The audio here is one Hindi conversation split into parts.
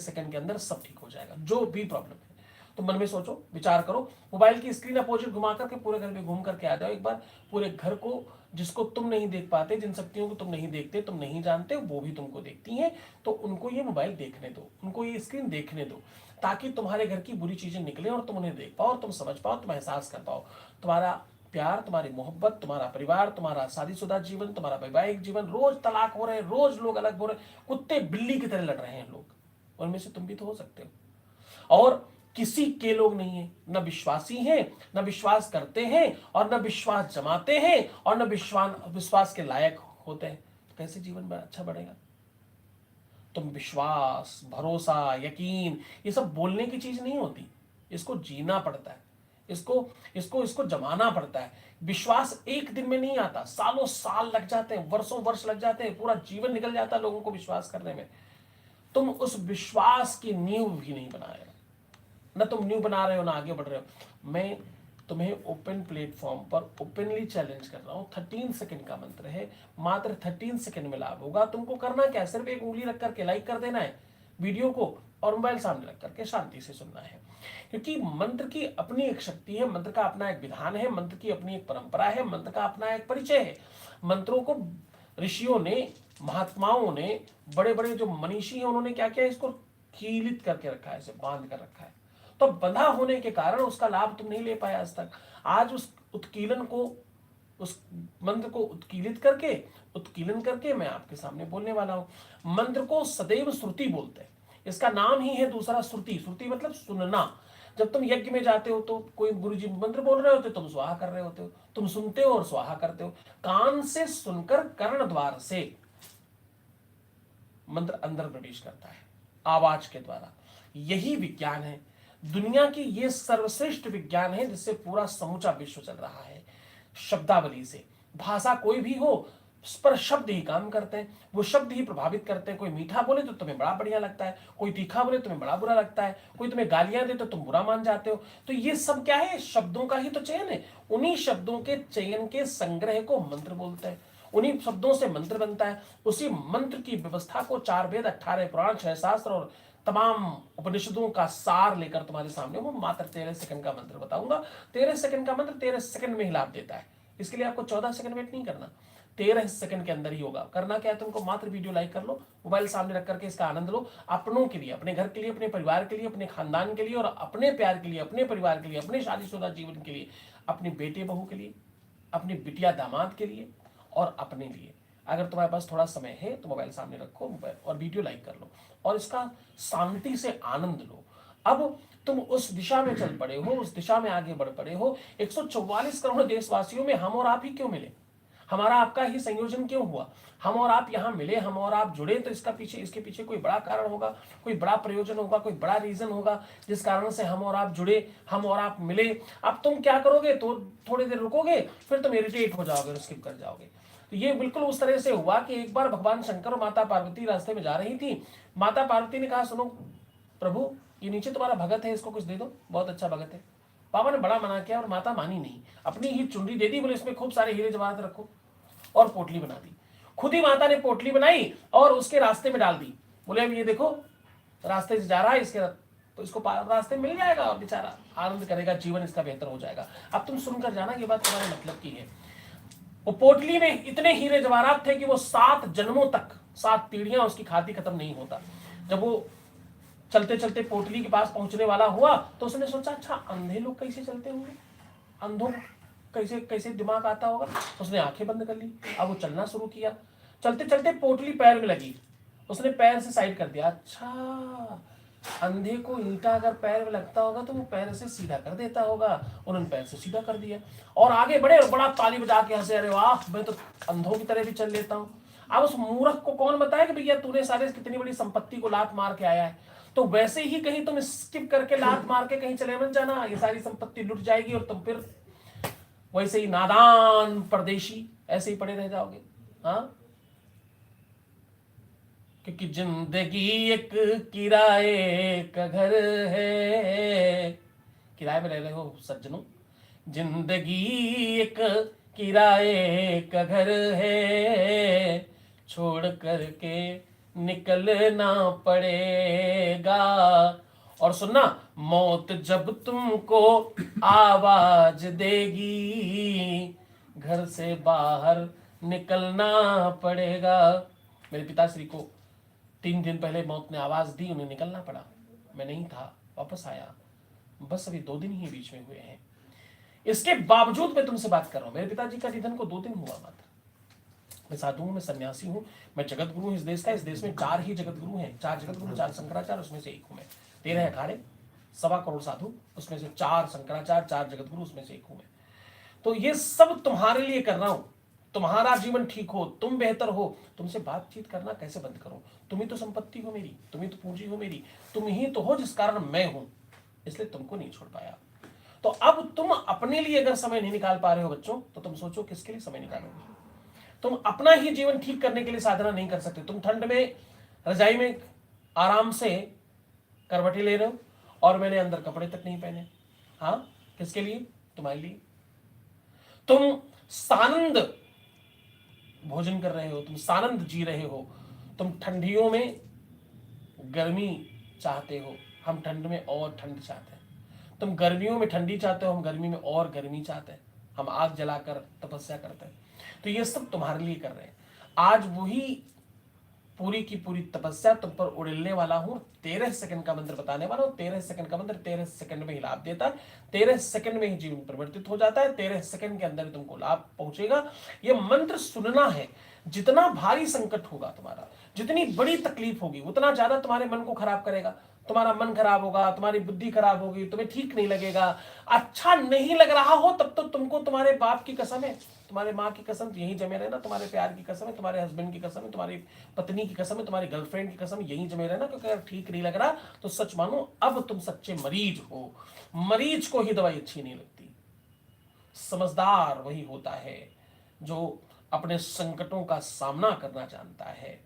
सेकंड के अंदर सब ठीक हो जाएगा, जो भी प्रॉब्लम है। तो मन में सोचो, विचार करो, मोबाइल की स्क्रीन अपोजिट घुमा करके पूरे घर में घूम करके आ जाओ एक बार। पूरे घर को, जिसको तुम नहीं देख पाते, जिन शक्तियों को तुम नहीं देखते, तुम नहीं जानते, वो भी तुमको देखती हैं, तो उनको ये मोबाइल देखने दो, उनको ये स्क्रीन देखने दो, ताकि तुम्हारे घर की बुरी चीजें निकले और तुम उन्हें देख पाओ और तुम समझ पाओ, तुम एहसास कर पाओ। तुम्हारा प्यार, तुम्हारी मोहब्बत, तुम्हारा परिवार, तुम्हारा शादीशुदा जीवन, तुम्हारा वैवाहिक जीवन, रोज तलाक हो रहे हैं, रोज लोग अलग हो रहे हैं, कुत्ते बिल्ली की तरह लड़ रहे हैं लोग, उनमें से तुम भी तो हो सकते हो। और किसी के लोग नहीं है, न विश्वासी हैं, न विश्वास करते हैं, और न विश्वास जमाते हैं, और न विश्वास के लायक होते हैं। तो कैसे जीवन अच्छा बढ़ेगा? तुम विश्वास, भरोसा, यकीन, ये सब बोलने की चीज नहीं होती, इसको जीना पड़ता है, इसको इसको इसको जमाना पड़ता है। विश्वास एक दिन में नहीं आता, सालों साल लग जाते हैं, वर्षों वर्ष लग जाते हैं, पूरा जीवन निकल जाता है लोगों को विश्वास करने में। तुम उस विश्वास की नींव भी नहीं बना रहे हो, ना तुम नींव बना रहे हो, ना आगे बढ़ रहे हो। मैं तुम्हें ओपन प्लेटफॉर्म पर ओपनली चैलेंज कर रहा हूं। 13 सेकंड का मंत्र है, मात्र 13 सेकंड में लाभ होगा। तुमको करना क्या है, सिर्फ एक उंगली रख करके लाइक कर देना है वीडियो को, और मोबाइल सामने रख करके शांति से सुनना है। क्योंकि मंत्र की अपनी एक शक्ति है, मंत्र का अपना एक विधान है, मंत्र की अपनी एक परंपरा है, मंत्र का अपना एक परिचय है। मंत्रों को ऋषियों ने, महात्माओं ने, बड़े बड़े जो मनीषी हैं, उन्होंने क्या किया, इसको कीलित करके रखा है, इसे बांध कर रखा है। तो बंधा होने के कारण उसका लाभ तुम नहीं ले पाए आज तक। आज उस उत्कीलन को, उस मंत्र को उत्कीलन करके मैं आपके सामने बोलने वाला हूं। मंत्र को सदैव श्रुति बोलते हैं, इसका नाम ही है दूसरा श्रुति। श्रुति मतलब सुनना। जब तुम यज्ञ में जाते हो तो कोई गुरुजी मंत्र बोल रहे होते, तुम स्वाहा कर रहे होते हो, तुम सुनते हो और स्वाहा करते हो। कान से सुनकर कर्ण द्वार से मंत्र अंदर प्रवेश करता है, आवाज के द्वारा। यही विज्ञान है, दुनिया की ये सर्वश्रेष्ठ विज्ञान है, जिससे पूरा समूचा विश्व चल रहा है। शब्दावली से, भाषा कोई भी हो, पर शब्द ही काम करते हैं, वो शब्द ही प्रभावित करते हैं। कोई मीठा बोले तो तुम्हें बड़ा बढ़िया लगता है, कोई तीखा बोले तुम्हें बड़ा बुरा लगता है, कोई तुम्हें गालियां दे तो तुम बुरा मान जाते हो। तो ये सब क्या है, शब्दों का ही तो चयन है। उन्हीं शब्दों के चयन के संग्रह को मंत्र बोलते हैं, उन्हीं शब्दों से मंत्र बनता है। उसी मंत्र की व्यवस्था को 4 वेद, 18 पुराण, 6 शास्त्र और तमाम उपनिषदों का सार लेकर तुम्हारे सामने वो मात्र 13 सेकंड का मंत्र बताऊंगा। 13 सेकंड का मंत्र 13 सेकंड में ही लाभ देता है, इसके लिए आपको 14 सेकंड वेट नहीं करना, 13 सेकंड के अंदर ही होगा। करना क्या है, तुमको मात्र वीडियो लाइक कर लो, मोबाइल सामने रख करके इसका आनंद लो, अपनों के लिए, अपने घर के लिए, अपने परिवार के लिए, अपने खानदान के लिए, और अपने प्यार के लिए, अपने परिवार के लिए, अपने शादीशुदा जीवन के लिए, अपने बेटे बहू के लिए, अपनी बिटिया दामाद के लिए, और अपने लिए। अगर तुम्हारे पास थोड़ा समय है तो मोबाइल सामने रखो, मोबाइल और वीडियो लाइक कर लो, और इसका शांति से आनंद लो। अब तुम उस दिशा में चल पड़े हो, उस दिशा में आगे बढ़ पड़े हो। 144 करोड़ देशवासियों में हम और आप ही क्यों मिले, हमारा आपका ही संयोजन क्यों हुआ, हम और आप यहाँ मिले, हम और आप जुड़े, तो इसके पीछे कोई बड़ा कारण होगा, कोई बड़ा प्रयोजन होगा, कोई बड़ा रीजन होगा जिस कारण से हम और आप जुड़े, हम और आप मिले। अब तुम क्या करोगे, तो थोड़ी देर रुकोगे, फिर तुम इरिटेट हो जाओगे और स्किप कर जाओगे। तो ये बिल्कुल उस तरह से हुआ कि एक बार भगवान शंकर और माता पार्वती रास्ते में जा रही थी। माता पार्वती ने कहा, सुनो प्रभु, ये नीचे तुम्हारा भगत है, इसको कुछ दे दो, बहुत अच्छा भगत है। बाबा ने बड़ा मना किया और माता मानी नहीं, अपनी ही चुनरी दे दी, बोले इसमें खूब सारे हीरे जवाहरात रखो, और पोटली बना दी। खुद ही माता ने पोटली बनाई और उसके रास्ते में डाल दी। बोले अब ये देखो रास्ते से जा रहा है, इसके तो इसको रास्ते मिल जाएगा और बेचारा आनंद करेगा, जीवन इसका बेहतर हो जाएगा। अब तुम सुनकर जाना, ये बात तुम्हारे मतलब की है। वो पोटली में इतने हीरे जवाहरात थे कि वो 7 जन्मों तक, 7 पीढ़ियां उसकी खाती खत्म नहीं होता। जब वो चलते चलते पोटली के पास पहुंचने वाला हुआ तो उसने सोचा, अच्छा अंधे लोग कैसे चलते होंगे, अंधों कैसे कैसे दिमाग आता होगा। उसने आंखें बंद कर ली, अब वो चलना शुरू किया। चलते चलते पोटली पैर में लगी, उसने पैर से साइड कर दिया। अच्छा, अंधे को ईंटा अगर पैर में लगता होगा तो वो पैर से सीधा कर देता होगा, उन्होंने पैर से सीधा कर दिया और आगे बढ़े और बड़ा ताली बजा के हंसे, अरे वाह मैं तो अंधों की तरह भी चल लेता हूँ। अब उस मूर्ख को कौन बताया कि भैया तूने सारे कितनी बड़ी संपत्ति को लात मार के आया है, तो वैसे ही कहीं तुम स्किप करके लात मार के कहीं चले मत जाना, ये सारी संपत्ति लुट जाएगी और तुम फिर वैसे ही नादान परदेशी ऐसे ही पड़े रह जाओगे। हाँ, क्योंकि जिंदगी एक किराए का घर है, किराए में रह रहे हो सज्जनों, जिंदगी एक किराए का घर है, छोड़ करके निकलना पड़ेगा। और सुनना, मौत जब तुमको आवाज देगी, घर से बाहर निकलना पड़ेगा। मेरे पिताश्री को 3 दिन पहले मौत ने आवाज दी, उन्हें निकलना पड़ा। मैं नहीं था, वापस आया। बस अभी 2 दिन ही बीच में हुए हैं। इसके बावजूद मैं तुमसे बात कर रहा हूं। मेरे पिताजी का निधन को 2 दिन हुआ मात्र। मैं साधु हूं, मैं सन्यासी हूं, मैं जगत गुरु हूं इस देश का। इस देश में 4 ही जगत गुरु हैं, 4 जगत गुरु, 4 शंकराचार्य, उसमें से एक हूं मैं। 13 अखाड़े, 1.25 करोड़ साधु, उसमें से 4 शंकराचार्य, 4 जगत गुरु, उसमें से एक हूं मैं। तो ये सब तुम्हारे लिए कर रहा हूं, तुम्हारा जीवन ठीक हो, तुम बेहतर हो। तुमसे बातचीत करना कैसे बंद करो? तुम ही तो संपत्ति हो मेरी, तुम ही तो पूंजी हो मेरी, तुम ही तो हो जिस कारण मैं हूं, इसलिए तुमको नहीं छोड़ पाया। तो अब तुम अपने लिए अगर समय नहीं निकाल पा रहे हो बच्चों, तो तुम सोचो किसके लिए समय निकालोगे? तुम अपना ही जीवन ठीक करने के लिए साधना नहीं कर सकते। तुम ठंड में रजाई में आराम से करवटी ले रहे हो और मैंने अंदर कपड़े तक नहीं पहने। हाँ, किसके लिए? तुम्हारे लिए। तुम सानंद भोजन कर रहे हो, तुम सानंद जी रहे हो। तुम ठंडियों में गर्मी चाहते हो, हम ठंड में और ठंड चाहते हैं। तुम गर्मियों में ठंडी चाहते हो, हम गर्मी में और गर्मी चाहते हैं। हम आग जलाकर तपस्या करते हैं। तो ये सब तुम्हारे लिए कर रहे हैं। आज वही पूरी की पूरी तपस्या तुम पर उड़ेलने वाला हूं। 13 सेकंड का मंत्र बताने वाला हूं। 13 सेकंड का मंत्र 13 सेकंड में ही लाभ देता है। 13 सेकंड में ही जीवन परिवर्तित हो जाता है। 13 सेकंड के अंदर तुमको लाभ पहुंचेगा। यह मंत्र सुनना है। जितना भारी संकट होगा तुम्हारा, जितनी बड़ी तकलीफ होगी, उतना ज्यादा तुम्हारे मन को खराब करेगा। तुम्हारा मन खराब होगा, तुम्हारी बुद्धि खराब होगी, तुम्हें ठीक नहीं लगेगा, अच्छा नहीं लग रहा हो, तब तो तुमको तुम्हारे बाप की कसम है, तुम्हारे माँ की कसम, यहीं जमे रहना। तुम्हारे प्यार की कसम है, तुम्हारे हस्बैंड की कसम है, तुम्हारी पत्नी की कसम है, तुम्हारी गर्लफ्रेंड की कसम, यहीं जमे रहना। क्योंकि अगर ठीक नहीं लग रहा तो सच मानो अब तुम सच्चे मरीज हो। मरीज को ही दवाई अच्छी नहीं लगती। समझदार वही होता है जो अपने संकटों का सामना करना जानता है।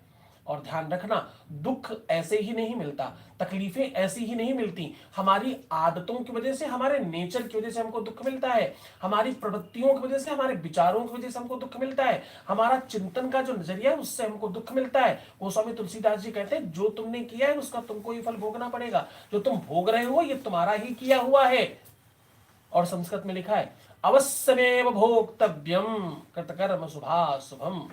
और ध्यान रखना, दुख ऐसे ही नहीं मिलता, तकलीफें ऐसी ही नहीं मिलती। हमारी आदतों की वजह से, हमारे नेचर की वजह से हमको दुख मिलता है। हमारी प्रवृत्तियों की वजह से, हमारे विचारों की वजह से हमको दुख मिलता है। हमारा चिंतन का जो नजरिया है उससे हमको दुख मिलता है। गोस्वामी तुलसीदास जी कहते हैं, जो तुमने किया है उसका तुमको ही फल भोगना पड़ेगा। जो तुम भोग रहे हो ये तुम्हारा ही किया हुआ है। और संस्कृत में लिखा है, अवश्यमेव भोक्तव्यम कृतकर्म शुभाशुभम।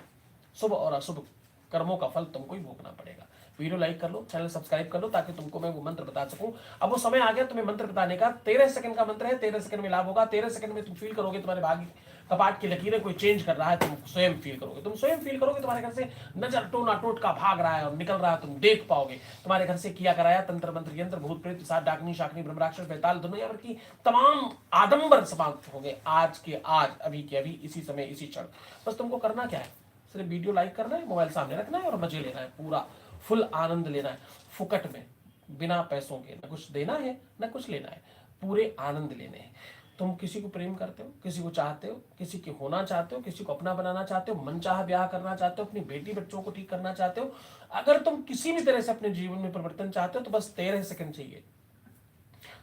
शुभ और अशुभ कर्मों का फल तुमको ही भोगना पड़ेगा। वीडियो लाइक कर लो, चैनल सब्सक्राइब कर लो, ताकि तुमको मैं वो मंत्र बता सकूं। अब वो समय आ गया तुम्हें मंत्र बताने का। 13 सेकंड का मंत्र है, 13 सेकंड में लाभ होगा। 13 सेकंड में तुम फील करोगे तुम्हारे भाग्य कपाट की लकीरें कोई चेंज कर रहा है। तुम स्वयं फील करोगे, तुम स्वयं फील करोगे। तुम्हारे घर से नजर टोना टोटका भाग रहा है और निकल रहा है, तुम देख पाओगे। तुम्हारे घर से किया कराया तंत्र मंत्र यंत्र भूत प्रेत पिशाच डाकनी शाकनी ब्रह्मराक्षस बेताल दुनिया भर की तमाम आडंबर समाप्त होंगे आज के आज, अभी के अभी, इसी समय, इसी क्षण। बस तुमको करना क्या है? सिर्फ वीडियो लाइक करना है, मोबाइल सामने रखना है और मजे लेना है, पूरा फुल आनंद लेना है, फुकट में, बिना पैसों के। न कुछ देना है न कुछ लेना है, पूरे आनंद लेने हैं। तुम किसी को प्रेम करते हो, किसी को चाहते हो, किसी के होना चाहते हो, किसी को अपना बनाना चाहते हो, मनचाहा ब्याह करना चाहते हो, अपनी बेटी बच्चों को ठीक करना चाहते हो, अगर तुम किसी भी तरह से अपने जीवन में परिवर्तन चाहते हो, तो बस 13 सेकंड चाहिए।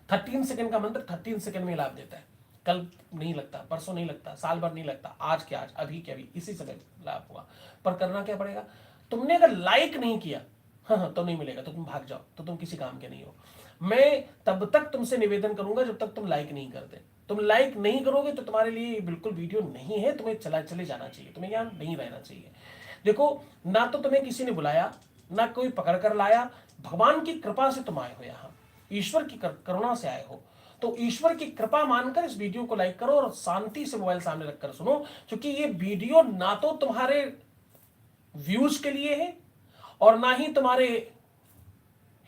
13 सेकंड का मंत्र 13 सेकंड में लाभ देता है। कल नहीं लगता, परसों नहीं लगता, साल भर नहीं लगता, आज के आज, अभी के अभी, इसी समय लाभ हुआ। पर करना क्या पड़ेगा? तुमने अगर लाइक नहीं किया, हाँ, तो नहीं मिलेगा, तो तुम भाग जाओ, तो तुम किसी काम के नहीं हो। मैं तब तक तुमसे निवेदन करूंगा जब तक तुम लाइक नहीं करते। तुम लाइक नहीं करोगे तो तुम्हारे लिए बिल्कुल वीडियो नहीं है। तुम्हें चले जाना चाहिए, तुम्हें यहाँ नहीं रहना चाहिए। देखो, ना तो तुम्हें किसी ने बुलाया, ना कोई पकड़ कर लाया। भगवान की कृपा से तुम आए हो यहाँ, ईश्वर की करुणा से आए हो। तो ईश्वर की कृपा मानकर इस वीडियो को लाइक करो और शांति से मोबाइल सामने रखकर सुनो। क्योंकि ये वीडियो ना तो तुम्हारे व्यूज के लिए है और ना ही तुम्हारे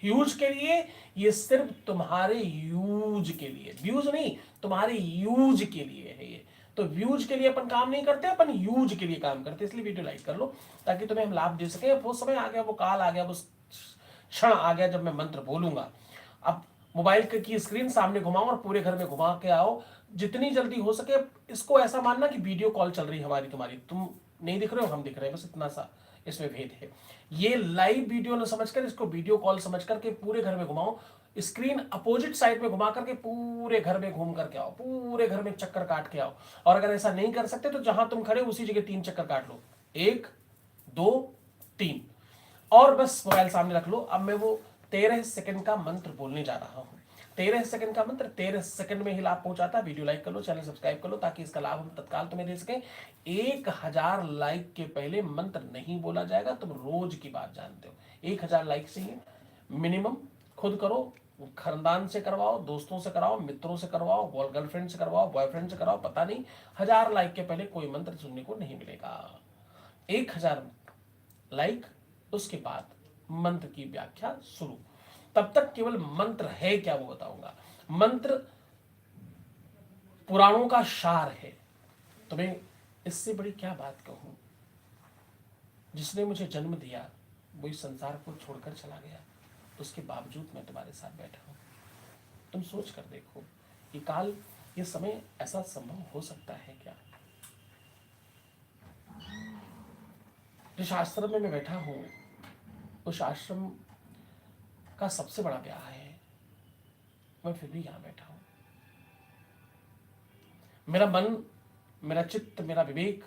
यूज के लिए, ये सिर्फ तुम्हारे यूज के लिए, व्यूज नहीं, तुम्हारे यूज के लिए है ये। तो व्यूज के लिए अपन काम नहीं करते, अपन यूज के लिए काम करते। इसलिए वीडियो लाइक कर लो ताकि तुम्हें हम लाभ दे सके। वो समय आ गया, वो काल आ गया, वो क्षण आ गया जब मैं मंत्र बोलूंगा। अब मोबाइल की स्क्रीन सामने घुमाओ और पूरे घर में घुमा के आओ जितनी जल्दी हो सके। इसको ऐसा मानना कि वीडियो कॉल चल रही है हमारी तुम्हारी, तुम नहीं दिख रहे हो, हम दिख रहे हैं, बस इतना सा इसमें भेद है। ये लाइव वीडियो न समझकर इसको वीडियो कॉल समझ करके पूरे घर में घुमाओ। स्क्रीन अपोजिट साइड में घुमा करके पूरे घर में घूम करके आओ, पूरे घर में चक्कर काट के आओ। और अगर ऐसा नहीं कर सकते तो जहां तुम खड़े उसी जगह 3 चक्कर काट लो, 1 2 3। और बस मोबाइल सामने रख लो। अब मैं वो 13 सेकंड का मंत्र बोलने जा रहा हूँ। 13 सेकंड का मंत्र 13 सेकंड में ही लाभ पहुंचाता है। वीडियो लाइक कर लो, चैनल सब्सक्राइब कर लो, ताकि इसका लाभ हम तत्काल तुम्हें दे सके। 1000 लाइक के पहले मंत्र नहीं बोला जाएगा, तुम रोज की बात जानते हो। 1000 लाइक चाहिए मिनिमम। खुद करो, खानदान से करवाओ, दोस्तों से कराओ, मित्रों से करवाओ, गर्लफ्रेंड से करवाओ, बॉयफ्रेंड से कराओ, पता नहीं। 1000 लाइक के पहले कोई मंत्र सुनने को नहीं मिलेगा। 1000 लाइक, उसके बाद मंत्र की व्याख्या शुरू। तब तक केवल मंत्र है क्या वो बताऊंगा। मंत्र पुराणों का सार है। तुम्हें इससे बड़ी क्या बात कहूं। जिसने मुझे जन्म दिया वो इस संसार को छोड़कर चला गया, उसके बावजूद मैं तुम्हारे साथ बैठा हूं। तुम सोच कर देखो, ये काल, ये समय ऐसा संभव हो सकता है क्या। जिस आश्रम में मैं बैठा हूं, उस आश्रम का सबसे बड़ा ब्याह है, मैं फिर भी यहां बैठा हूं। मेरा मन, मेरा चित्त, मेरा विवेक,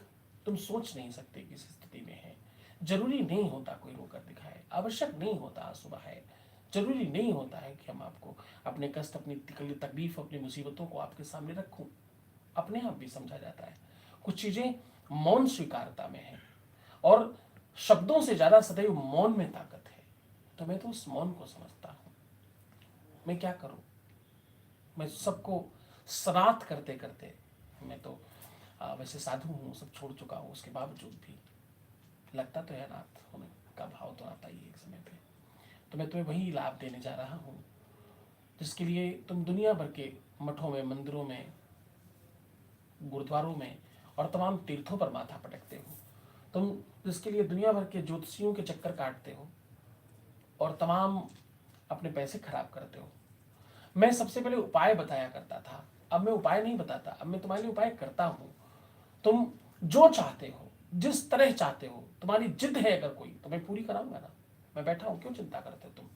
तुम सोच नहीं सकते किस स्थिति में है। जरूरी नहीं होता कोई रोकर दिखाए, आवश्यक नहीं होता आंसू बहाए, जरूरी नहीं होता है कि हम आपको अपने कष्ट, अपनी तकलीफ, अपनी मुसीबतों को आपके सामने रखूं। अपने आप भी समझा जाता है। कुछ चीजें मौन स्वीकारता में है, और शब्दों से ज्यादा सदैव मौन में ताकत है। तो मैं तो उस मौन को समझता हूं। मैं क्या करूं, मैं सबको सनात करते करते, मैं तो वैसे साधु हूं, सब छोड़ चुका हूं, उसके बावजूद भी लगता तो है नाथ होने का भाव तो आता ही एक समय पे। तो मैं तुम्हें वही लाभ देने जा रहा हूं जिसके लिए तुम दुनिया भर के मठों में, मंदिरों में, गुरुद्वारों में और तमाम तीर्थों पर माथा पटकते हो। तुम जिसके लिए दुनिया भर के ज्योतिषियों के चक्कर काटते हो और तमाम अपने पैसे खराब करते हो। मैं सबसे पहले उपाय बताया करता था, अब मैं उपाय नहीं बताता, अब मैं तुम्हारे लिए उपाय करता हूं। तुम जो चाहते हो, जिस तरह चाहते हो, तुम्हारी जिद है अगर कोई, तो मैं पूरी कराऊंगा ना। मैं बैठा हूं, क्यों चिंता करते हो तुम।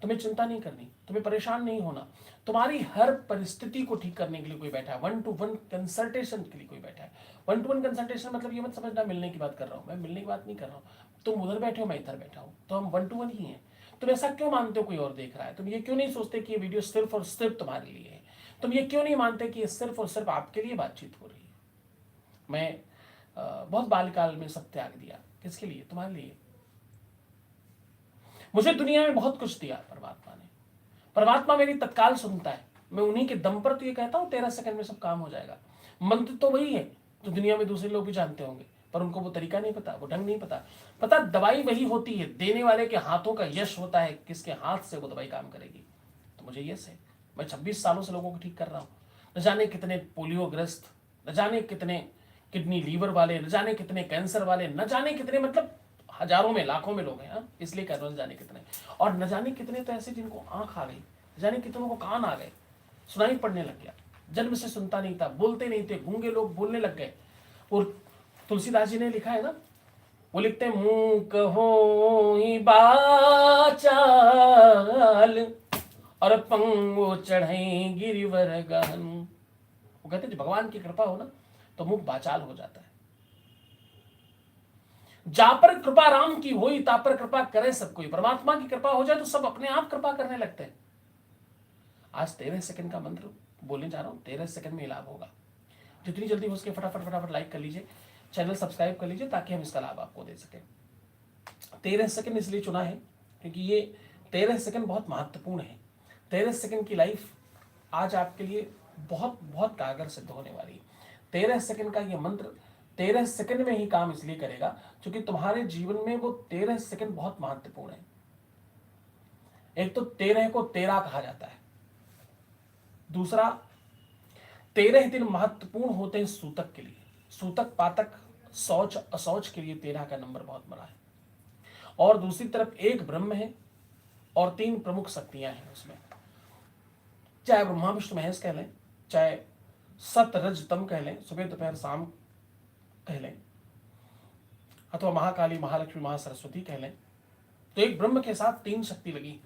तुम्हें चिंता नहीं करनी, तुम्हें परेशान नहीं होना। तुम्हारी हर परिस्थिति को ठीक करने के लिए कोई बैठा है। 1-to-1 कंसल्टेशन के लिए कोई बैठा है। 1-to-1 कंसल्टेशन मतलब ये मत समझना मिलने की बात कर रहा हूं। मैं मिलने की बात नहीं कर रहा हूं। तुम उधर बैठे हो, मैं इधर बैठा हूं, तो हम 1-to-1 ही हैं। तुम ऐसा क्यों मानते हो कोई और देख रहा है। तुम ये क्यों नहीं सोचते कि ये वीडियो सिर्फ और सिर्फ तुम्हारे लिए है। तुम ये क्यों नहीं मानते कि ये सिर्फ और सिर्फ आपके लिए बातचीत हो रही है। मैं बहुत बाल्यकाल में सब त्याग दिया, किसके लिए, तुम्हारे लिए। मुझे दुनिया में बहुत कुछ दिया परमात्मा ने। परमात्मा मेरी तत्काल सुनता है। मैं उन्हीं के दम पर तो ये कहता हूं 13 सेकंड में सब काम हो जाएगा। मंत्र तो वही है जो दुनिया में दूसरे लोग भी जानते होंगे, पर उनको वो तरीका नहीं पता, वो ढंग नहीं पता। दवाई वही होती है, देने वाले के हाथों का यश होता है, किसके हाथ से वो दवाई काम करेगी। तो मुझे यश है, मैं 26 सालों से लोगों को ठीक कर रहा हूँ। न जाने कितने पोलियोग्रस्त, न जाने कितने किडनी लीवर वाले, न जाने कितने कैंसर वाले, न जाने कितने, मतलब हजारों में, लाखों में लोग हैं। इसलिए कह रहा हूं न जाने कितने। और न जाने कितने तो ऐसे जिनको आंख आ गई, न जाने कितनों को कान आ गए, सुनाई पड़ने लग गया। जन्म से सुनता नहीं था, बोलते नहीं थे, गूंगे लोग बोलने लग गए। और तुलसीदास जी ने लिखा है ना, वो लिखते हैं, मूक हो बाचाल और पंगो चढ़े गिरिवर गहन। वो कहते हैं भगवान की कृपा हो ना तो मुख बाचाल हो जाता है। जा पर कृपा राम की होई, ता पर कृपा करे सब कोई। परमात्मा की कृपा हो जाए तो सब अपने आप कृपा करने लगते हैं। आज 13 सेकंड का मंत्र बोलने जा रहा हूं, 13 सेकंड में लाभ होगा। जितनी जल्दी हो सके फटाफट लाइक कर लीजिए, चैनल सब्सक्राइब कर लीजिए, ताकि हम इसका लाभ आपको दे सके। 13 सेकंड इसलिए चुना है क्योंकि ये 13 सेकंड बहुत महत्वपूर्ण है। 13 सेकंड की लाइफ आज आपके लिए बहुत बहुत कारगर सिद्ध होने वाली है। 13 सेकंड का ये मंत्र 13 सेकंड में ही काम इसलिए करेगा क्योंकि तुम्हारे जीवन में वो 13 सेकंड बहुत महत्वपूर्ण है। एक तो 13 को 13 कहा जाता है, दूसरा 13 दिन महत्वपूर्ण होते हैं सूतक के लिए। सूतक, पातक, शौच, अशौच के लिए 13 का नंबर बहुत बड़ा है। और दूसरी तरफ एक ब्रह्म है और 3 प्रमुख शक्तियां हैं उसमें, चाहे ब्रह्मा विष्णु महेश कह लें, चाहे सत रज तम कह लें, सुबह दोपहर शाम कह लें, अथवा महाकाली, महालक्ष्मी, महासरस्वती कह लें। तो एक ब्रह्म के साथ 3 शक्ति लगी,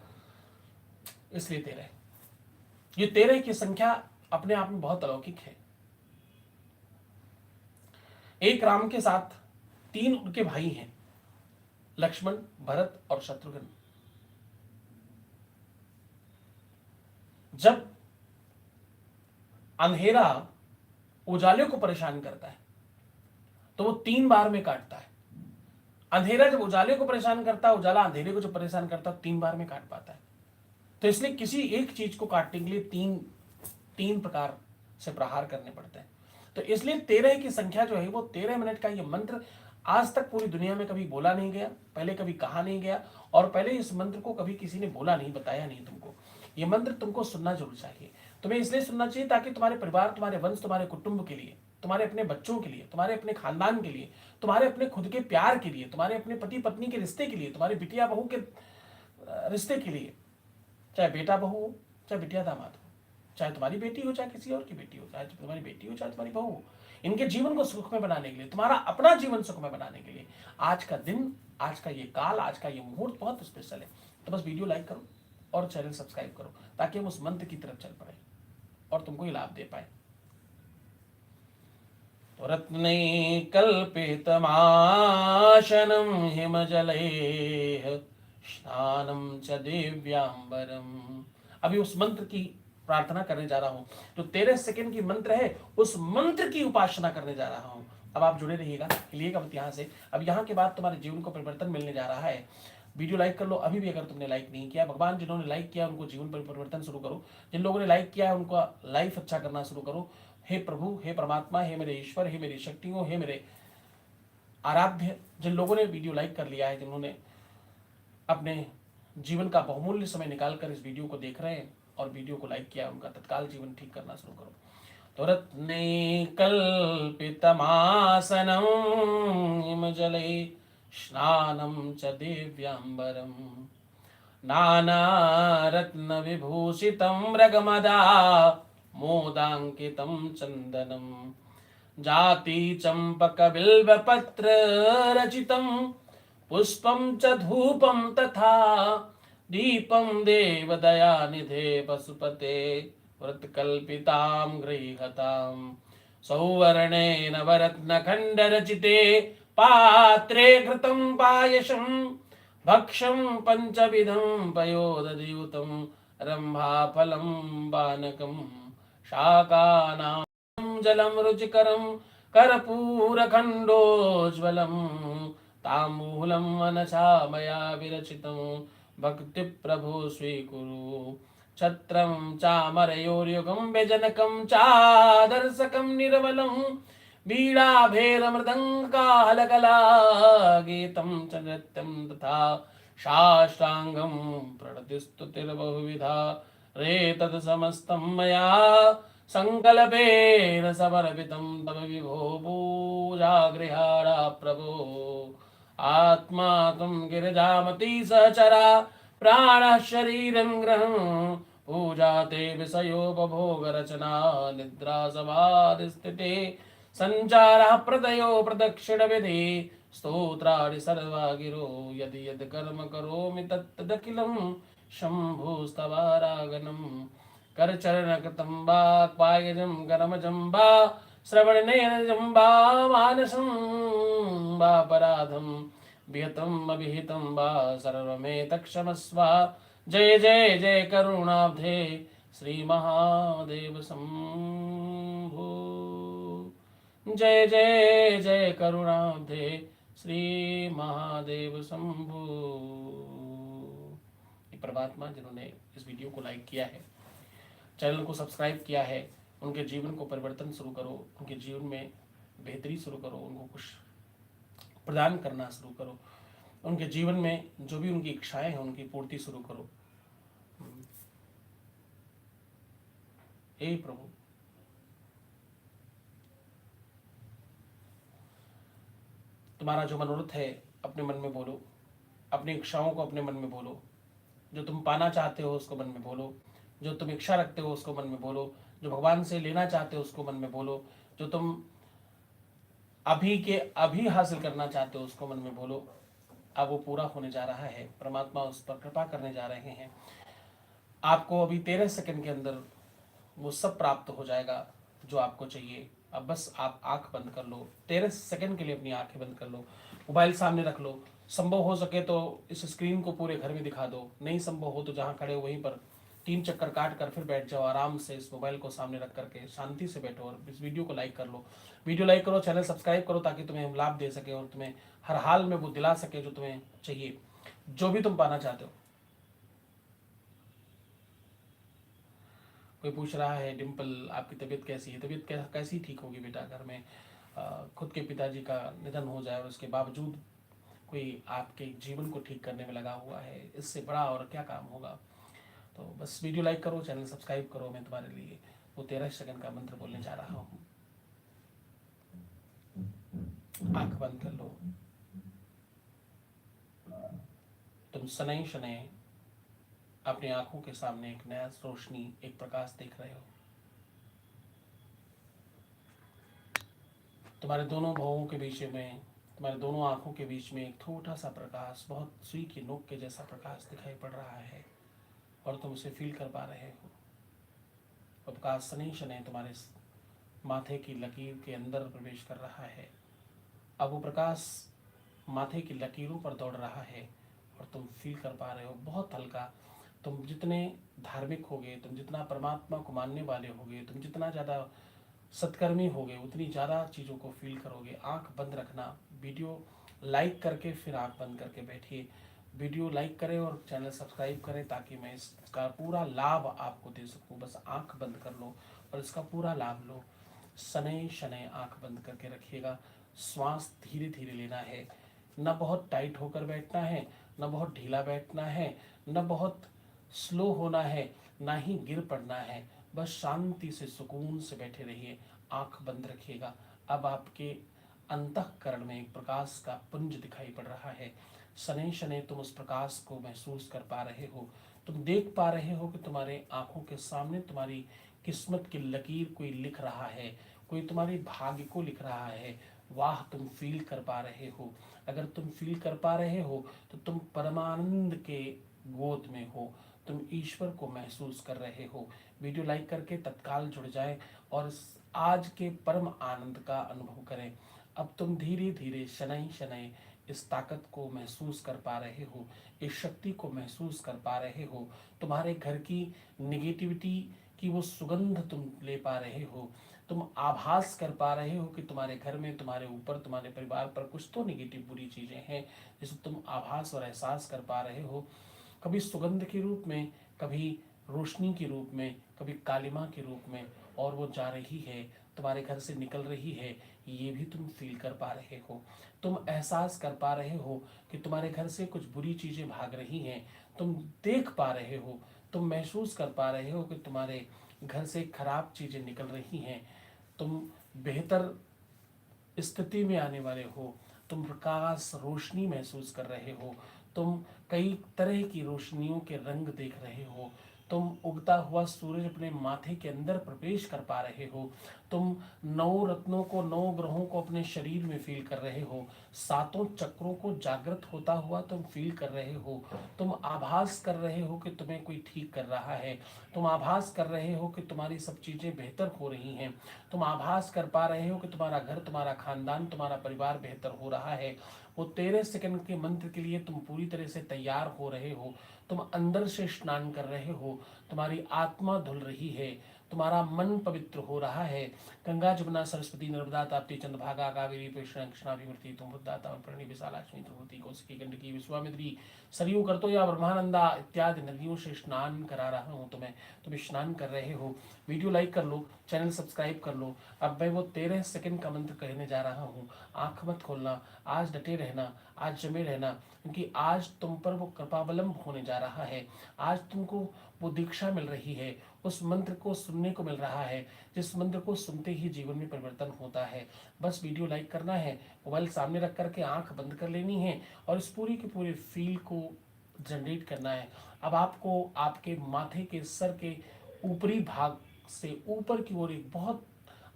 इसलिए 13। ये 13 की संख्या अपने आप में बहुत अलौकिक है। एक राम के साथ 3 उनके भाई हैं, लक्ष्मण, भरत और शत्रुघ्न। जब अंधेरा उजाले को परेशान करता है तो वो 3 बार में काटता है। अंधेरा जब उजाले को परेशान करता है, उजाला अंधेरे को जब परेशान करता है, 3 बार में काट पाता है। तो इसलिए किसी एक चीज को काटने के लिए तीन प्रकार से प्रहार करने पड़ते हैं। तो इसलिए 13 की संख्या जो है वो 13 मिनट का ये मंत्र आज तक पूरी दुनिया में कभी बोला नहीं गया, पहले कभी कहा नहीं गया, और पहले इस मंत्र को कभी किसी ने बोला नहीं, बताया नहीं तुमको। ये मंत्र तुमको सुनना जरूर चाहिए। तुम्हें इसलिए सुनना चाहिए ताकि तुम्हारे परिवार, तुम्हारे वंश, तुम्हारे कुटुंब के लिए, तुम्हारे अपने बच्चों के लिए, तुम्हारे अपने खानदान के लिए, तुम्हारे अपने खुद के प्यार के लिए, तुम्हारे अपने पति पत्नी के रिश्ते के लिए, तुम्हारे बिटिया बहू के रिश्ते के लिए, चाहे बेटा बहू हो, चाहे बिटिया दामाद हो, चाहे तुम्हारी बेटी हो, चाहे किसी और की बेटी हो, चाहे तुम्हारी बेटी हो, चाहे तुम्हारी बहू हो, इनके जीवन को सुखमय बनाने के लिए, तुम्हारा अपना जीवन सुखमय बनाने के लिए आज का दिन, आज का ये काल, आज का ये मुहूर्त बहुत स्पेशल है। तो बस वीडियो लाइक करो और चैनल सब्सक्राइब करो ताकि हम उस मंत्र की तरफ चल पड़े और तुमको ये लाभ दे पाए। रत्नै कल्पितमाशनं हिमजलैः स्नानं च दिव्यांबरम्। अभी उस मंत्र की प्रार्थना करने जा रहा हूं, जो 13 सेकंड की मंत्र है, उस मंत्र की उपासना करने जा रहा हूं। अब आप जुड़े रहिएगा, हिलिएगा मत यहां से। अब यहां के बाद तुम्हारे जीवन को परिवर्तन मिलने जा रहा है। वीडियो लाइक कर लो अभी भी अगर तुमने लाइक नहीं किया। भगवान जिन्होंने लाइक किया उनको जीवन पर परिवर्तन शुरू करो, जिन लोगों ने लाइक किया है उनका लाइफ अच्छा करना शुरू करो। हे प्रभु, हे परमात्मा, हे मेरे ईश्वर, हे मेरी शक्तियों, हे मेरे आराध्य, जिन लोगों ने वीडियो लाइक कर लिया है, जिन्होंने अपने जीवन का बहुमूल्य समय निकालकर इस वीडियो को देख रहे हैं और वीडियो को लाइक किया, उनका तत्काल जीवन ठीक करना शुरू करो। तो रत्ने कल्पितमासनं हिमजले स्नानं च दिव्यांबरम् नानारत्नविभूषितं मृगमदा मोदाङ्कितं चन्दनं जाति चम्पकबिल्वपत्र रचितं पुष्पं च धूपं तथा दीपं देवदयानिधे पशुपते व्रतकल्पितां गृह्यतां सौवर्णेन वरत्नखण्डरचिते पात्रे घृतं पायसं भक्षं पञ्चविधं पयोदधियुतं रम्भाफलं पानकं शाकानां जलं रुचिकरं कर्पूरखण्डोज्ज्वलं ताम्बूलं मनसा मया विरचितं भक्तिप्रभो स्वीकुरु छत्रं चामरयोर्युगं व्यजनकं चादर्शकं निर्मलं वीणाभेरमृदङ्काहलकला गीतं च नृत्यं तथा साष्टाङ्गं प्रणतिस्तुतिर्बहुविधा रेतत् समस्तं मया सङ्कल्पेन समर्पितं तव विभो पूजागृहाणा प्रभो आत्मा त्वं गिरिजामती सहचरा प्राणः शरीरं ग्रहं पूजा ते विषयोपभोगरचना निद्रा समाधिस्थिते संचारः प्रदयो प्रदक्षिणविधि स्तोत्राणि सर्वा गिरो यदि यद् कर्म करोमि तत्तदखिलं शम्भुस्तवारागनं करचरणकृतं वा पायजं करमजं वा श्रवणनयनजं वा मानसं वापराधं विहितं अविहितं वा सर्वमेतत्क्षमस्व। जय जय जय करुणाब्धे श्री महादेव शंभो। जय जय जय करुणाब्धे श्री महादेव शंभो। परमात्मा जिन्होंने इस वीडियो को लाइक किया है, चैनल को सब्सक्राइब किया है, उनके जीवन को परिवर्तन शुरू करो, उनके जीवन में बेहतरी शुरू करो, उनको कुछ प्रदान करना शुरू करो, उनके जीवन में जो भी उनकी इच्छाएं हैं उनकी पूर्ति शुरू करो। हे प्रभु, तुम्हारा जो मनोरथ है अपने मन में बोलो, अपनी इच्छाओं को अपने मन में बोलो, जो तुम पाना चाहते हो उसको मन में बोलो, जो तुम इच्छा रखते हो उसको मन में बोलो, जो भगवान से लेना चाहते हो उसको मन में बोलो, जो तुम अभी के अभी हासिल करना चाहते हो उसको मन में बोलो। अब वो पूरा होने जा रहा है, परमात्मा उस पर कृपा करने जा रहे हैं। आपको अभी 13 सेकंड के अंदर वो सब प्राप्त हो जाएगा जो आपको चाहिए। अब बस आप आंख बंद कर लो, 13 सेकंड के लिए अपनी आंखें बंद कर लो। मोबाइल सामने रख लो, संभव हो सके तो इस स्क्रीन को पूरे घर में दिखा दो, नहीं संभव हो तो जहाँ खड़े हो वहीं पर 3 चक्कर काट कर फिर बैठ जाओ, आराम से इस मोबाइल को सामने रख करके शांति से बैठो और इस वीडियो को लाइक कर लो। वीडियो लाइक करो, चैनल सब्सक्राइब करो, ताकि तुम्हें हम लाभ दे सके और तुम्हें हर हाल में वो दिला सके जो तुम्हें चाहिए, जो भी तुम पाना चाहते हो। कोई पूछ रहा है डिम्पल आपकी तबीयत कैसी है? तबीयत कैसी ठीक होगी बेटा? घर में खुद के पिताजी का निधन हो जाए और उसके बावजूद कोई आपके जीवन को ठीक करने में लगा हुआ है, इससे बड़ा और क्या काम होगा? तो बस वीडियो लाइक करो, चैनल सब्सक्राइब करो। मैं तुम्हारे लिए वो 13 सेकंड का मंत्र बोलने जा रहा हूँ। आंख बंद कर लो। तुम शनै शनै अपनी आंखों के सामने एक नया रोशनी, एक प्रकाश देख रहे हो। तुम्हारे दोनों भवों के बीच में, तुम्हारे दोनों आंखों के बीच में एक छोटा सा प्रकाश, बहुत सुई की नोक के जैसा प्रकाश दिखाई पड़ रहा है और तुम उसे फील कर पा रहे हो। वो प्रकाश शनै शनै तुम्हारे माथे की लकीर के अंदर प्रवेश कर रहा है। अब वो प्रकाश माथे की लकीरों पर दौड़ रहा है और तुम फील कर पा रहे हो बहुत हल्का। तुम जितने धार्मिक होगे, तुम जितना परमात्मा को मानने वाले होगे, तुम जितना ज़्यादा सत्कर्मी होगे, उतनी ज़्यादा चीज़ों को फील करोगे। आंख बंद रखना, वीडियो लाइक करके फिर आंख बंद करके बैठिए। वीडियो लाइक करें और चैनल सब्सक्राइब करें ताकि मैं इसका पूरा लाभ आपको दे सकूं। बस आंख बंद कर लो और इसका पूरा लाभ लो। शनै शनै आंख बंद करके रखिएगा। श्वास धीरे धीरे लेना है, न बहुत टाइट होकर बैठना है, न बहुत ढीला बैठना है, न बहुत स्लो होना है, ना ही गिर पड़ना है। बस शांति से सुकून से बैठे रहिए, आंख बंद रखिएगा। अब आपके अंतःकरण में एक प्रकाश का पुंज दिखाई पड़ रहा है। शनै शनै तुम उस प्रकाश को महसूस कर पा रहे हो। तुम देख पा रहे हो कि तुम्हारे आंखों के सामने तुम्हारी किस्मत की लकीर कोई लिख रहा है, कोई तुम्हारे भाग्य को लिख रहा है। वाह, तुम फील कर पा रहे हो। अगर तुम फील कर पा रहे हो तो तुम परमानंद के गोद में हो, तुम ईश्वर को महसूस कर रहे हो। वीडियो लाइक करके तत्काल जुड़ जाएं और आज के परम आनंद का अनुभव करें। अब तुम धीरे धीरे शनै शनै इस ताकत को महसूस कर पा रहे हो, इस शक्ति को महसूस कर पा रहे हो। तुम्हारे घर की निगेटिविटी की वो सुगंध तुम ले पा रहे हो। तुम आभास कर पा रहे हो कि तुम्हारे घर में, तुम्हारे ऊपर, तुम्हारे परिवार पर कुछ तो निगेटिव बुरी चीजें हैं, जिसे तुम आभास और एहसास कर पा रहे हो। कभी सुगंध के रूप में, कभी रोशनी के रूप में, कभी कालिमा के रूप में, और वो जा रही है, तुम्हारे घर से निकल रही है, ये भी तुम फील कर पा रहे हो। तुम एहसास कर पा रहे हो कि तुम्हारे घर से कुछ बुरी चीजें भाग रही हैं। तुम देख पा रहे हो, तुम महसूस कर पा रहे हो कि तुम्हारे घर से खराब चीजें निकल रही हैं। तुम बेहतर स्थिति में आने वाले हो। तुम प्रकाश, रोशनी महसूस कर रहे हो। तुम कई तरह की रोशनियों के रंग देख रहे हो। तुम उगता हुआ सूरज अपने माथे के अंदर प्रवेश कर पा रहे हो। तुम 9 रत्नों को, 9 ग्रहों को अपने शरीर में फील कर रहे हो। 7 चक्रों को जागृत होता हुआ तुम फील कर रहे हो। तुम आभास कर रहे हो कि तुम्हें कोई ठीक कर रहा है। तुम आभास कर रहे हो कि तुम्हारी सब चीजें बेहतर हो रही हैं। तुम आभास कर पा रहे हो कि तुम्हारा घर, तुम्हारा खानदान, तुम्हारा परिवार बेहतर हो रहा है। वो 13 सेकंड के मंत्र के लिए तुम पूरी तरह से तैयार हो रहे हो। तुम अंदर से स्नान कर रहे हो, तुम्हारी आत्मा धुल रही है, तुम्हारा मन पवित्र हो रहा है। गंगा, जमुना, सरस्वती, नर्मदा, ताप्ती, चंद्रभागा, कावेरी, कृष्णा, कृष्णाभिवृत्ति, तुम्बुद्धाता, प्रणी, विशालाक्ष्मी, त्रिभुवती, कौशिकी, गंडकी, विश्वामित्री, सरयू, करतो या ब्रह्मानंदा इत्यादि नदियों से स्नान करा रहा हूँ तुम्हें। तुम स्नान कर रहे हो। वीडियो लाइक कर लो, चैनल सब्सक्राइब कर लो। अब मैं वो 13 सेकंड का मंत्र कहने जा रहा हूँ। आंख मत खोलना, आज डटे रहना, आज जमे रहना, क्योंकि आज तुम पर वो कृपावलंब होने जा रहा है। आज तुमको वो दीक्षा मिल रही है, उस मंत्र को सुनने को मिल रहा है, जिस मंत्र को सुनते ही जीवन में परिवर्तन होता है। बस वीडियो लाइक करना है, मोबाइल सामने रख करके आंख बंद कर लेनी है और इस पूरी के पूरे फील को जनरेट करना है। अब आपको आपके माथे के सर के ऊपरी भाग से ऊपर की ओर एक बहुत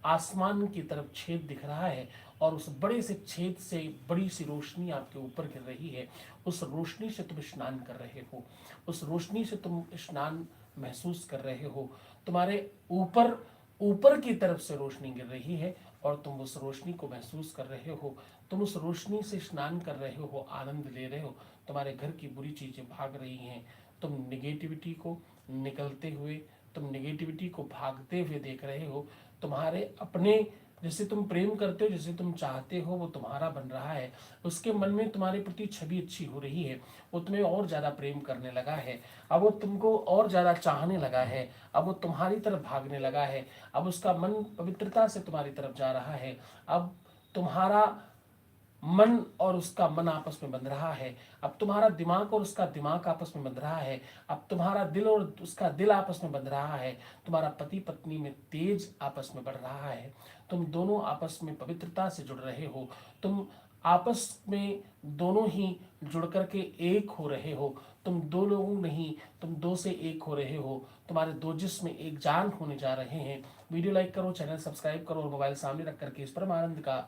आसमान की तरफ छेद दिख रहा है और उस बड़े से छेद से बड़ी सी रोशनी आपके ऊपर गिर रही है। उस रोशनी से तुम स्नान कर रहे हो, उस रोशनी से तुम स्नान महसूस कर रहे हो। तुम्हारे ऊपर ऊपर की तरफ से रोशनी गिर रही है और तुम उस रोशनी को महसूस कर रहे हो, तुम उस रोशनी से स्नान कर रहे हो, आनंद ले रहे हो, तुम्हारे घर की बुरी चीज़ें भाग रही हैं, तुम निगेटिविटी को निकलते हुए, तुम निगेटिविटी को भागते हुए देख रहे हो, तुम्हारे अपने जिसे तुम प्रेम करते हो, जिसे तुम चाहते हो, वो तुम्हारा बन रहा है, उसके मन में तुम्हारे प्रति छवि अच्छी हो रही है, वो तुम्हें और ज़्यादा प्रेम करने लगा है, अब वो तुमको और ज़्यादा चाहने लगा है, अब वो तुम्हारी तरफ भागने लगा है, अब उसका मन पवित्रता से तुम्हारी तरफ जा रहा है, अब तुम्हारा मन और उसका मन आपस में बंध रहा है, अब तुम्हारा दिमाग और उसका दिमाग आपस में बंध रहा है, अब तुम्हारा दिल और उसका दिल आपस में बंध रहा है, तुम्हारा पति पत्नी में तेज आपस में बढ़ रहा है, तुम दोनों आपस में पवित्रता से जुड़ रहे हो, तुम आपस में दोनों ही जुड़ करके एक हो रहे हो, तुम दो लोगों नहीं, तुम दो से एक हो रहे हो, तुम्हारे दो जिस्म एक जान होने जा रहे हैं। वीडियो लाइक करो, चैनल सब्सक्राइब करो और मोबाइल सामने रख करके इस परम आनंद का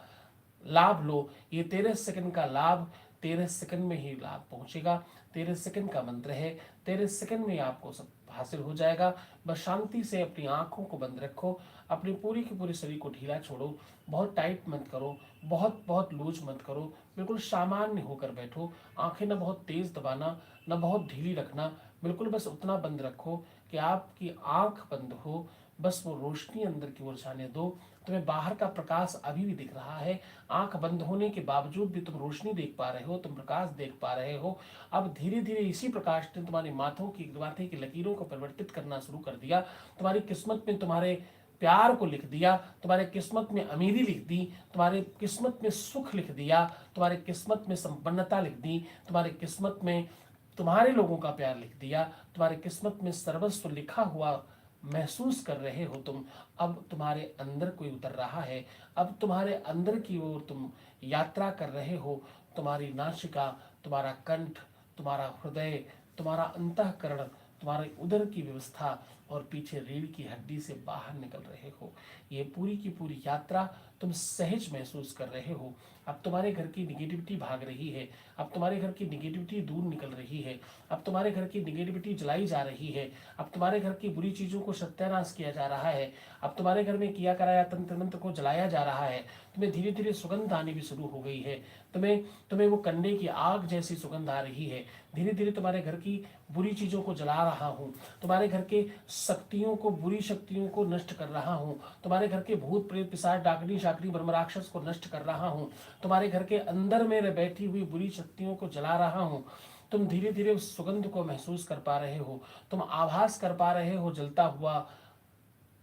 लाभ लो। ये 13 सेकंड का लाभ 13 सेकंड में ही लाभ पहुंचेगा। 13 सेकंड का मंत्र है, 13 सेकंड में आपको सब हासिल हो जाएगा। बस शांति से अपनी आंखों को बंद रखो, अपनी पूरी की पूरी शरीर को ढीला छोड़ो, बहुत टाइट मत करो, बहुत बहुत लूज मत करो, बिल्कुल सामान्य होकर बैठो। आंखें न बहुत तेज दबाना, न बहुत ढीली रखना, बिल्कुल बस उतना बंद रखो कि आपकी आंख बंद हो, बस वो रोशनी अंदर की ओर जाने दो। तुम्हें बाहर का प्रकाश अभी भी दिख रहा है, आंख बंद होने के बावजूद भी तुम रोशनी देख पा रहे हो, तुम प्रकाश देख पा रहे हो। अब धीरे धीरे इसी प्रकाश ने तुम्हारी माथे की लकीरों को परिवर्तित करना शुरू कर दिया, तुम्हारी किस्मत में तुम्हारे प्यार को लिख दिया, तुम्हारे किस्मत में अमीरी लिख दी, तुम्हारे किस्मत में सुख लिख दिया, तुम्हारे किस्मत में संपन्नता लिख दी, तुम्हारे किस्मत में तुम्हारे लोगों का प्यार लिख दिया, तुम्हारे किस्मत में सर्वस्व लिखा हुआ महसूस कर रहे हो तुम। अब तुम्हारे अंदर कोई उतर रहा है, अब तुम्हारे अंदर की ओर तुम यात्रा कर रहे हो। तुम्हारी नासिका, तुम्हारा कंठ, तुम्हारा हृदय, तुम्हारा अंतःकरण, तुम्हारे उदर की व्यवस्था और पीछे रीढ़ की हड्डी से बाहर निकल रहे हो। ये पूरी की पूरी यात्रा तुम सहज महसूस कर रहे हो। अब तुम्हारे घर की निगेटिविटी भाग रही है, अब तुम्हारे घर की निगेटिविटी दूर निकल रही है, अब तुम्हारे घर की निगेटिविटी जलाई जा रही है, अब तुम्हारे घर की बुरी चीजों को सत्यानाश किया जा रहा है, अब तुम्हारे घर में किया कराया तंत्र मंत्र को जलाया जा रहा है। तुम्हें धीरे धीरे सुगंध आनी भी शुरू हो गई है, तुम्हें तुम्हें वो कंडे की आग जैसी सुगंध आ रही है। धीरे धीरे तुम्हारे घर की बुरी चीजों को जला रहा हूँ, तुम्हारे घर के शक्तियों को, बुरी शक्तियों को नष्ट कर रहा हूँ, तुम्हारे घर के भूत प्रेत पिशाच डाकनी शाकनी ब्रह्म राक्षस को नष्ट कर रहा हूँ, तुम्हारे घर के अंदर में बैठी हुई बुरी शक्तियों को जला रहा हूँ। तुम धीरे धीरे उस सुगंध को महसूस कर पा रहे हो, तुम आभास कर पा रहे हो जलता हुआ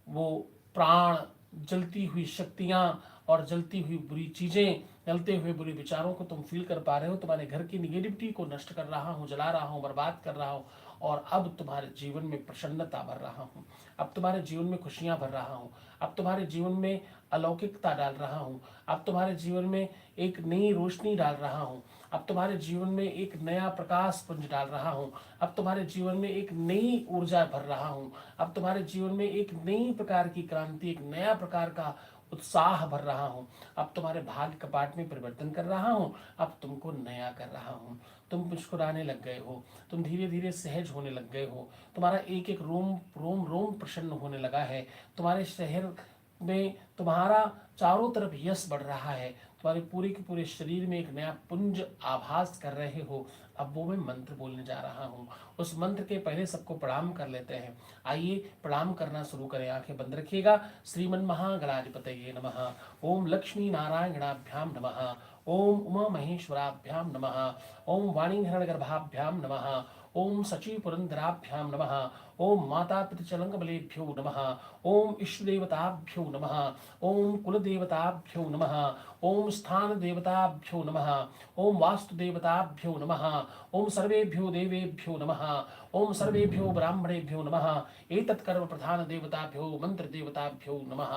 वो प्राण, जलती हुई शक्तियां और जलती हुई बुरी चीजें, जलते हुए बुरे विचारों को तुम फील कर पा रहे हो। तुम्हारे घर की निगेटिविटी को नष्ट कर रहा हूँ, जला रहा हूँ, बर्बाद कर रहा हूँ और अब तुम्हारे जीवन में प्रसन्नता भर रहा हूँ, अब तुम्हारे जीवन में खुशियां भर रहा हूँ, अब तुम्हारे जीवन में अलौकिकता डाल रहा हूँ, अब तुम्हारे जीवन में एक नई रोशनी डाल रहा हूँ, अब तुम्हारे जीवन में एक नया प्रकाश पुंज डाल रहा हूँ, अब तुम्हारे जीवन में एक नई ऊर्जा भर रहा हूँ, अब तुम्हारे जीवन में एक नई प्रकार की क्रांति, एक नया प्रकार का उत्साह भर रहा हूँ, अब तुम्हारे भाग्य कपाट में परिवर्तन कर रहा हूँ, अब तुमको नया कर रहा हूँ। तुम मुस्कुराने लग गए हो, तुम धीरे धीरे सहज होने लग गए हो, तुम्हारा एक एक रोम रोम रोम प्रसन्न होने लगा है, तुम्हारे शहर में तुम्हारा चारों तरफ यश बढ़ रहा है, तुम्हारे पूरे के पूरे शरीर में एक नया पुंज आभास कर रहे हो। अब वो मैं मंत्र बोलने जा रहा हूँ, उस मंत्र के पहले सबको प्रणाम कर लेते हैं। आइए प्रणाम करना शुरू करें, आंखें बंद रखिएगा। श्रीमन महागणाधिपतये नमः, ओम लक्ष्मी नारायणाभ्याम नमः, ओम उमा महेश्वराभ्याम नमः, ओम वाणी हिरण्यगर्भाभ्याम नमः, ओम सची पुरंदराभ्याम नमः, ओम माता पितृचलंग बलेभ्यो नमः, ओम इष्टदेवताभ्यो नमः, ओम कुलदेवताभ्यो नमः, ओम स्थान देवताभ्यो नमः, ओम वास्तुदेवताभ्यो नमः, ओम सर्वेभ्यो देवेभ्यो नमः, ओम सर्वेभ्यो ब्राह्मणेभ्यो नमः, एतत् कर्म प्रधान देवताभ्यो मंत्र देवताभ्यो नमः।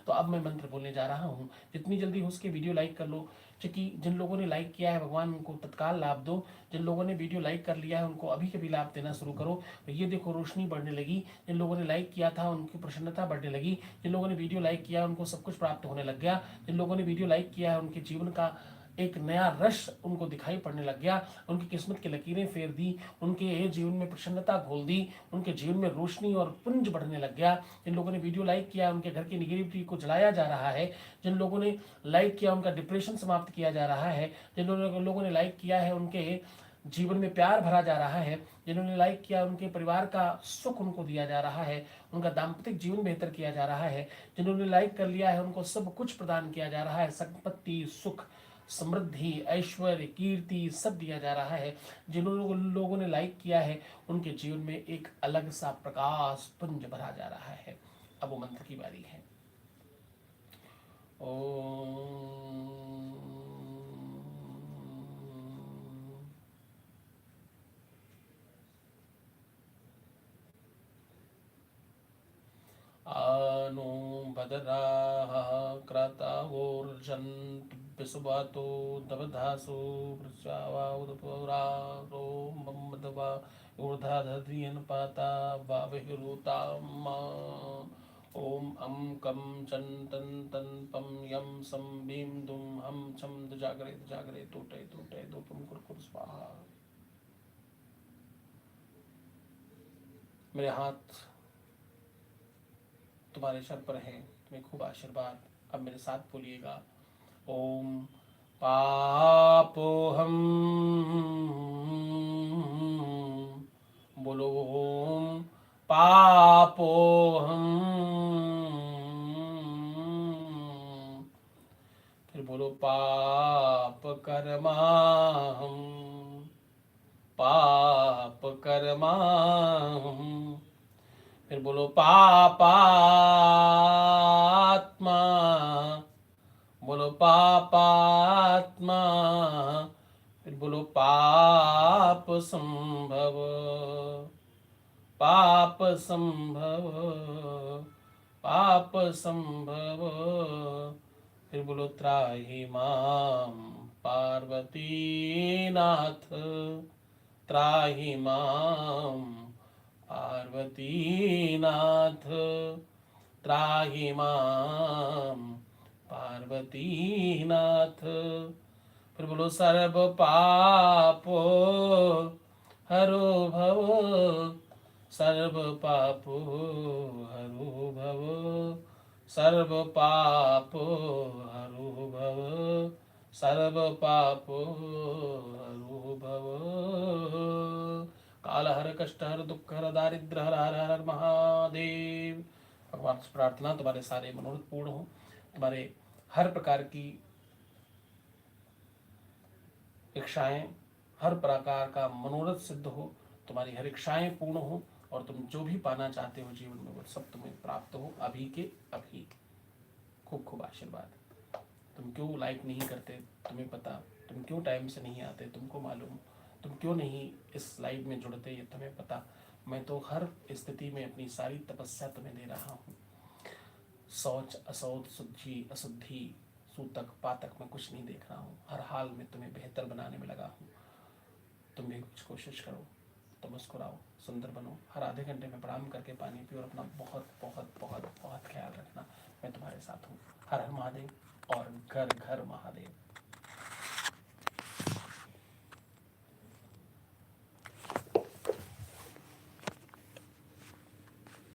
तो अब मैं मंत्र बोलने जा रहा हूँ, जितनी जल्दी हो उसके वीडियो लाइक कर लो, क्योंकि जिन लोगों ने लाइक किया है भगवान उनको तत्काल लाभ दो, जिन लोगों ने वीडियो लाइक कर लिया है उनको अभी के भी लाभ देना शुरू करो। तो ये देखो रोशनी बढ़ने लगी, जिन लोगों ने लाइक किया था उनकी प्रसन्नता बढ़ने लगी, जिन लोगों ने वीडियो लाइक किया उनको सब कुछ प्राप्त होने लग गया, जिन लोगों ने वीडियो लाइक किया है उनके जीवन का एक नया रस उनको दिखाई पड़ने लग गया, उनकी किस्मत की लकीरें फेर दी, उनके जीवन में प्रसन्नता घोल दी, उनके जीवन में रोशनी और पुंज बढ़ने लग गया। जिन लोगों ने वीडियो लाइक किया उनके घर की निगेटिविटी को जलाया जा रहा है, जिन लोगों ने लाइक किया उनका डिप्रेशन समाप्त किया जा रहा है, जिन लोगों ने लाइक किया है उनके जीवन में प्यार भरा जा रहा है, जिन्होंने लाइक किया उनके परिवार का सुख उनको दिया जा रहा है, उनका दाम्पत्य जीवन बेहतर किया जा रहा है, जिन्होंने लाइक कर लिया है उनको सब कुछ प्रदान किया जा रहा है, संपत्ति, सुख, समृद्धि, ऐश्वर्य, कीर्ति सब दिया जा रहा है। जिन लोगों ने लाइक किया है उनके जीवन में एक अलग सा प्रकाश पुंज भरा जा रहा है। अब वो मंत्र की बारी है। ओम नो भद्राः क्रतावोर्जन्तु विसुवातो दवधासो वृषावा उदपुरारो मम्मदवा ऊर्धाधधियन्पाता वाविरुताम्मा ओम अं कं चं तं तं पं यं सं बीं दुं हं छं दुजागरे दुजागरे टूटे टूटे धूपं कुरकुर स्वाहा। मेरे हाथ तुम्हारे सर पर है, तुम्हें खूब आशीर्वाद। अब मेरे साथ बोलिएगा, ओम पापोहम, बोलो ओम पापोहम, फिर बोलो पाप कर्माहम, पाप कर्माहम, फिर बोलो पापात्मा, बोलो पापात्मा, फिर बोलो पाप संभव, पाप संभव, पाप संभव, फिर बोलो त्राहि माम पार्वती नाथ, त्राहि माम पार्वती नाथ, त्राहि माम पार्वती नाथ। फिर बोलो सर्व पापो हरो भव, सर्व पापो हरो भव, सर्व पापो हरो भव, सर्व पापो हरो भव। काल हर कष्ट हर दुख हर दारिद्र हर हर हर महादेव। भगवान से प्रार्थना तुम्हारे सारे मनोरथ पूर्ण हो, तुम्हारे हर प्रकार की इच्छाएं, हर प्रकार का मनोरथ सिद्ध हो, तुम्हारी हर इच्छाएं पूर्ण हो और तुम जो भी पाना चाहते हो जीवन में वो सब तुम्हें प्राप्त हो अभी के अभी। खूब खूब आशीर्वाद। तुम क्यों लाइक नहीं करते तुम्हें पता, तुम क्यों टाइम से नहीं आते तुमको मालूम, तुम क्यों नहीं इस लाइव में जुड़ते ये तुम्हें पता। मैं तो हर स्थिति में अपनी सारी तपस्या तुम्हें दे रहा हूँ। शौच असौच शुद्धि अशुद्धि सूतक पातक में कुछ नहीं देख रहा हूँ, हर हाल में तुम्हें बेहतर बनाने में लगा हूँ। तुम भी कुछ कोशिश करो, तुम मुस्कुराओ, सुंदर बनो, हर आधे घंटे में प्रणाम करके पानी पियो और अपना बहुत बहुत बहुत बहुत ख्याल रखना। मैं तुम्हारे साथ हूँ। हर हर महादेव और घर घर महादेव।